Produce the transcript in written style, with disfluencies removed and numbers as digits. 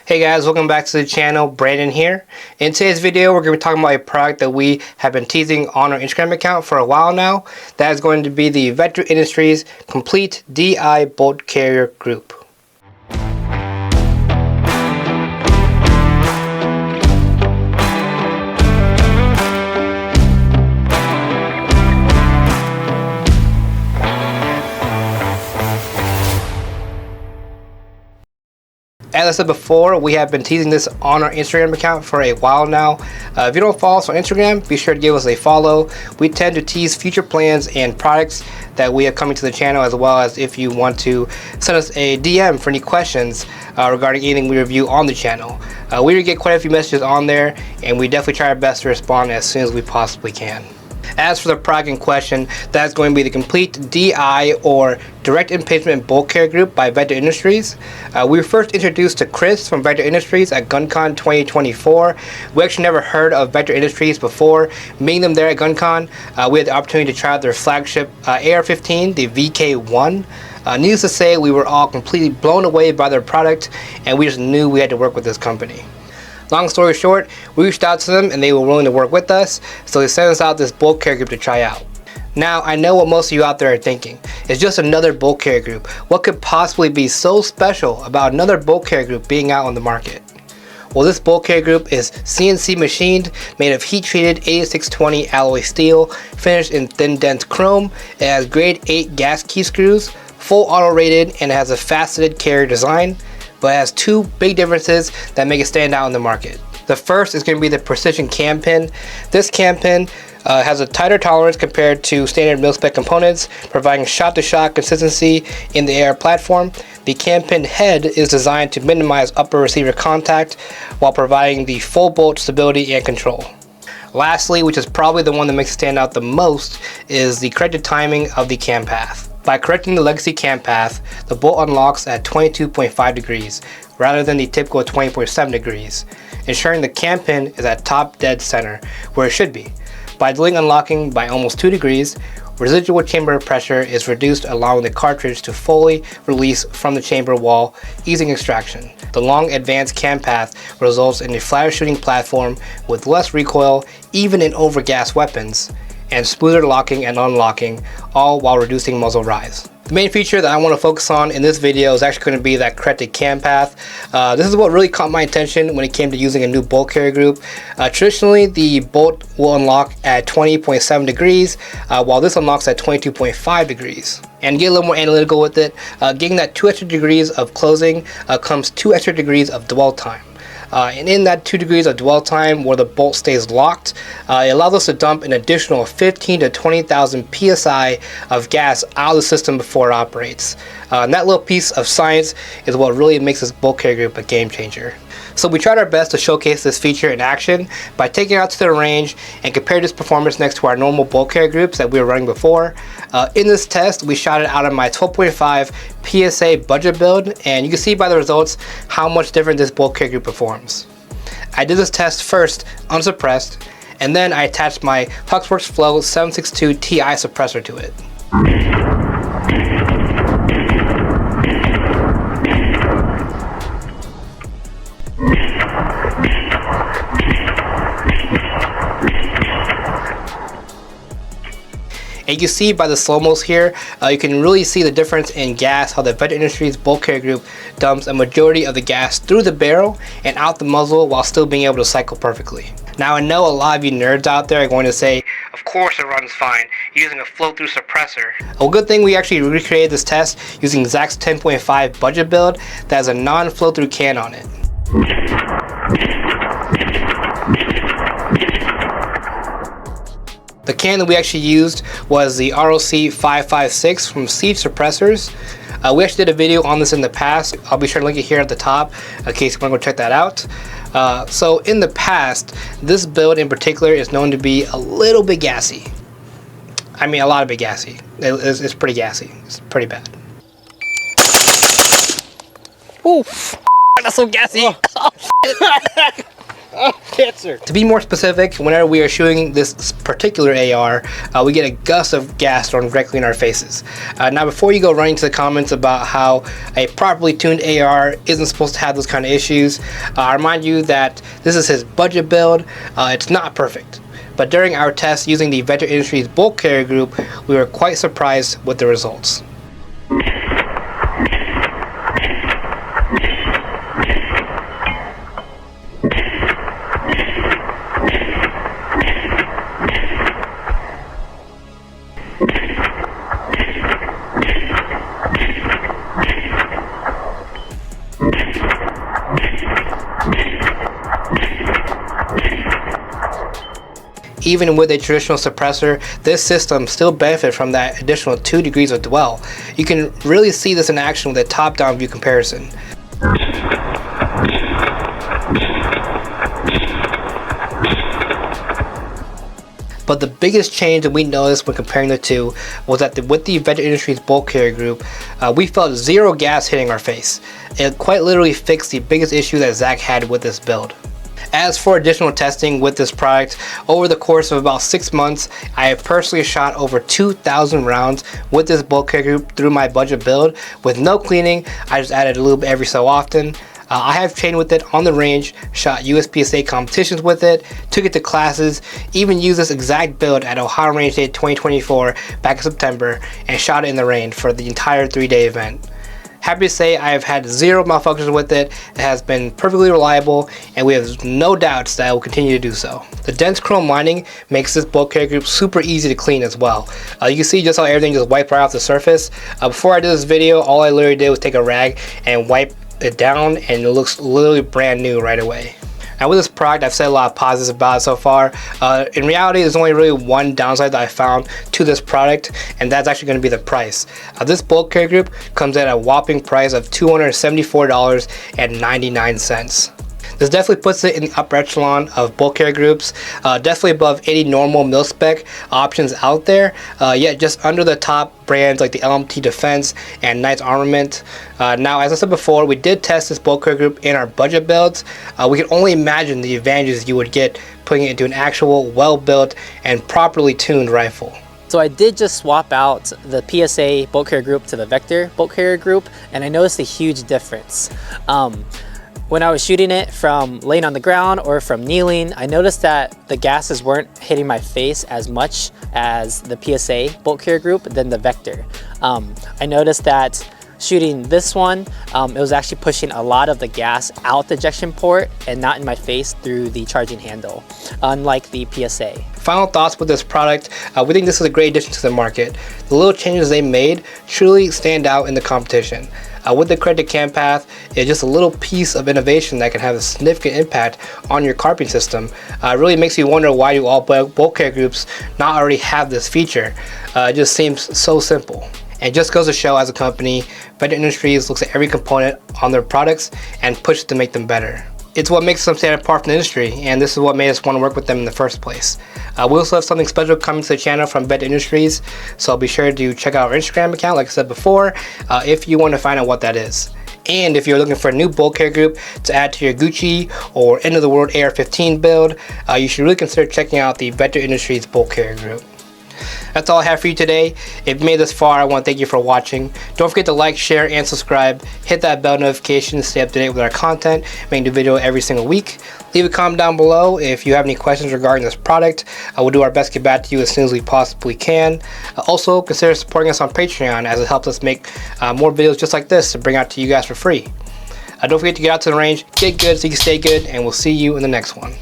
Hey guys, welcome back to the channel. Brandon here. In today's video, we're going to be talking about a product that we have been teasing on our Instagram account for a while now. That is going to be the Vector Industries Complete DI Bolt Carrier Group. As I said before, we have been teasing this on our Instagram account for a while now. If you don't follow us on Instagram, be sure to give us a follow. We tend to tease future plans and products that we have coming to the channel, as well as if you want to send us a DM for any questions regarding anything we review on the channel. We get quite a few messages on there, and we definitely try our best to respond as soon as we possibly can. As for the product in question, that's going to be the Complete DI or Direct Impingement Bolt Carrier Group by Vector Industries. We were first introduced to Chris from Vector Industries at GunCon 2024. We actually never heard of Vector Industries before. Meeting them there at GunCon, we had the opportunity to try out their flagship AR-15, the VK1. Needless to say, we were all completely blown away by their product, and we just knew we had to work with this company. Long story short, we reached out to them and they were willing to work with us, so they sent us out this bolt carrier group to try out. Now, I know what most of you out there are thinking. It's just another bolt carrier group. What could possibly be so special about another bolt carrier group being out on the market? Well, this bolt carrier group is CNC machined, made of heat-treated 8620 alloy steel, finished in thin dense chrome. It has grade 8 gas key screws, full auto rated, and it has a faceted carrier design. But it has two big differences that make it stand out in the market. The first is going to be the precision cam pin. This cam pin has a tighter tolerance compared to standard mil-spec components, providing shot-to-shot consistency in the AR platform. The cam pin head is designed to minimize upper receiver contact while providing the full bolt stability and control. Lastly, which is probably the one that makes it stand out the most, is the corrected timing of the cam path. By correcting the legacy cam path, the bolt unlocks at 22.5 degrees rather than the typical 20.7 degrees, ensuring the cam pin is at top dead center where it should be. By delaying unlocking by almost 2 degrees, residual chamber pressure is reduced, allowing the cartridge to fully release from the chamber wall, easing extraction. The long advanced cam path results in a flatter shooting platform with less recoil even in over-gas weapons, and smoother locking and unlocking, all while reducing muzzle rise. The main feature that I want to focus on in this video is actually going to be that corrected cam path. This is what really caught my attention when it came to using a new bolt carrier group. Traditionally, the bolt will unlock at 20.7 degrees, while this unlocks at 22.5 degrees. And to get a little more analytical with it, getting that 2 extra degrees of closing comes 2 extra degrees of dwell time. And in that 2 degrees of dwell time where the bolt stays locked, it allows us to dump an additional 15 to 20,000 psi of gas out of the system before it operates. And that little piece of science is what really makes this bolt carrier group a game changer. So we tried our best to showcase this feature in action by taking it out to the range and compare this performance next to our normal bolt carrier groups that we were running before. In this test, we shot it out of my 12.5 PSA budget build, and you can see by the results how much different this bolt carrier group performs. I did this test first unsuppressed, and then I attached my Huxworks Flow 762 Ti suppressor to it. And you can see by the slow-mos here, you can really see the difference in gas, how the Vector Industries bolt carrier group dumps a majority of the gas through the barrel and out the muzzle while still being able to cycle perfectly. Now, I know a lot of you nerds out there are going to say, of course it runs fine, using a flow-through suppressor. Well, good thing we actually recreated this test using Zach's 10.5 budget build that has a non-flow-through can on it. The can that we actually used was the ROC 556 from Siege Suppressors. We actually did a video on this in the past. I'll be sure to link it here at the top in case you want to go check that out. So in the past, this build in particular is known to be a little bit gassy. I mean, a lot of bit gassy. It's pretty gassy. It's pretty bad. Ooh, that's so gassy. Oh. Cancer. To be more specific, whenever we are shooting this particular AR, we get a gust of gas thrown directly in our faces. Now, before you go running to the comments about how a properly tuned AR isn't supposed to have those kind of issues, I remind you that this is his budget build. It's not perfect. But during our test using the Vector Industries bulk carrier group, we were quite surprised with the results. Even with a traditional suppressor, this system still benefits from that additional 2 degrees of dwell. You can really see this in action with a top-down view comparison. But the biggest change that we noticed when comparing the two was that with the Vector Industries bulk carrier group, we felt zero gas hitting our face. It quite literally fixed the biggest issue that Zach had with this build. As for additional testing with this product, over the course of about 6 months, I have personally shot over 2,000 rounds with this bulk carrier group through my budget build. With no cleaning, I just added a little bit every so often. I have trained with it on the range, shot USPSA competitions with it, took it to classes, even used this exact build at Ohio Range Day 2024 back in September, and shot it in the rain for the entire 3-day event. Happy to say I have had zero malfunctions with it. It has been perfectly reliable, and we have no doubts that it will continue to do so. The dense chrome lining makes this bulk carrier group super easy to clean as well. You can see just how everything just wiped right off the surface. Before I did this video, all I literally did was take a rag and wipe it down, and it looks literally brand new right away. Now with this product, I've said a lot of positives about it so far. In reality, there's only really one downside that I found to this product, and that's actually going to be the price. This bulk carrier group comes at a whopping price of $274.99. This definitely puts it in the upper echelon of bulk carrier groups, definitely above any normal mil-spec options out there, yet just under the top brands like the LMT Defense and Knight's Armament. Now, as I said before, we did test this bulk carrier group in our budget builds. We can only imagine the advantages you would get putting it into an actual well-built and properly tuned rifle. So I did just swap out the PSA bulk carrier group to the Vector bulk carrier group, and I noticed a huge difference. When I was shooting it from laying on the ground or from kneeling, I noticed that the gases weren't hitting my face as much as the PSA bulk carrier group than the Vector. I noticed that shooting this one, it was actually pushing a lot of the gas out the ejection port and not in my face through the charging handle, unlike the PSA. Final thoughts with this product, we think this is a great addition to the market. The little changes they made truly stand out in the competition. With the credit cam path, it's just a little piece of innovation that can have a significant impact on your carping system. It really makes you wonder, why do all bulk carrier groups not already have this feature? It just seems so simple. And just goes to show, as a company, Vector Industries looks at every component on their products and pushes to make them better. It's what makes them stand apart from the industry, and this is what made us want to work with them in the first place. We also have something special coming to the channel from Vector Industries, so be sure to check out our Instagram account, like I said before, if you want to find out what that is. And if you're looking for a new bulk carrier group to add to your Gucci or End of the World AR-15 build, you should really consider checking out the Vector Industries bulk carrier group. That's all I have for you today. If you made this far, I want to thank you for watching. Don't forget to like, share, and subscribe. Hit that bell notification to stay up to date with our content. Make a new video every single week. Leave a comment down below if you have any questions regarding this product. We'll do our best to get back to you as soon as we possibly can. Also, consider supporting us on Patreon, as it helps us make more videos just like this to bring out to you guys for free. Don't forget to get out to the range, get good so you can stay good, and we'll see you in the next one.